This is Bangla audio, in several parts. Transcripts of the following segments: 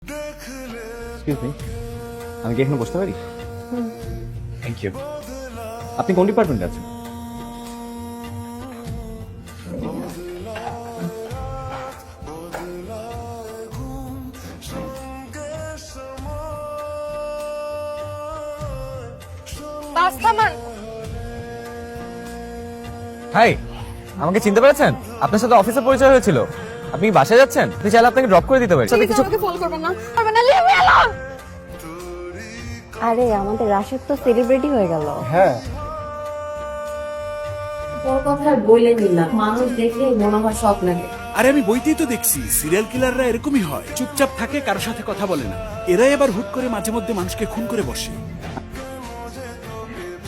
এক্সকিউজ মি, আমি কি এখানে বসতে পারি? Thank you. আপনি কোন ডিপার্টমেন্টে আছেন? বাস থামান। হাই, আমাকে চিনতে পেরেছেন? আপনার সাথে অফিসে পরিচয় হয়েছিল। আপনি কি বাসায় যাচ্ছেন? আপনি চাইলে আপনাকে ড্রপ করে দিতে পারি। সাথে কিছু আমাকে ফোন করবেন না, করবেন না, লিভ মি অ্যালোন। আরে আমাদের রাশেদ তো সেলিব্রিটি হয়ে গেল। হ্যাঁ, তোর কথা বলে নিলাম, মানুষ দেখলে মনে হয় শখ লাগে। আরে আমি বইতেই তো দেখছি সিরিয়াল কিলাররা এরকমই হয়, চুপচাপ থাকে, কারোর সাথে কথা বলে না। এরাই আবার হুট করে মাঝে মধ্যে মানুষকে খুন করে বসে।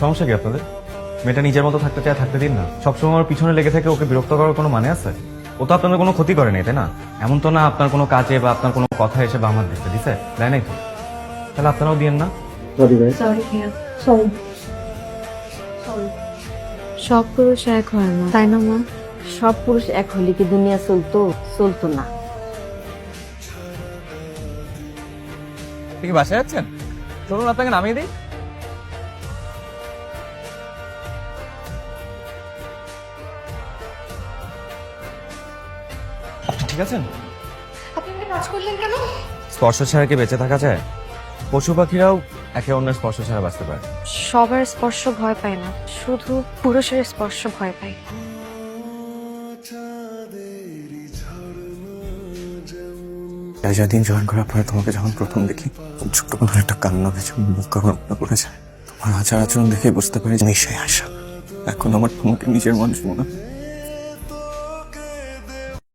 সমস্যা কি আপনাদের? মেয়েটা নিজের মতো থাকতে চায়, থাকতে দিন না। সবসময় আমার পিছনে লেগে থেকে ওকে বিরক্ত করার কোনো মানে আছে? ও তো আপনাদের কোনো ক্ষতি করেনি, তাই না? এমন তো না আপনার কোনো কাজে বা আপনার কোনো কথা এসে বা আমার দিতে দিছে, দেয় নাই তো? তাহলে আপনারাও দিয়েন না। Sorry sorry. সব পুরুষ এক হয় না, তাই না মা? সব পুরুষ এক হলে কি দুনিয়া চলতো না। আপনি কি বাসায় যাচ্ছেন? চলুন আপনাকে নামিয়ে দিই। আপনি ঠিক আছেন? আপনি আমাকে টাচ করলেন কেন? স্পর্শ ছাড়া কি বেঁচে থাকা যায়? পশু পাখিরাও একে অন্যের স্পর্শ ছাড়া বাঁচতে পারে। সবার স্পর্শ ভয় পায় না, শুধু পুরুষের স্পর্শ ভয় পায়। দিন জয়েন করার পরে তোমাকে যখন প্রথম দেখি, ছোট কোনো একটা কান্না ভেসে মুখ কখনো করে যায়। তোমার আচার আচরণ দেখে বুঝতে পারি নিশ্চয়ই আশা। এখন আমার তোমাকে নিজের মানুষ মনে হয়।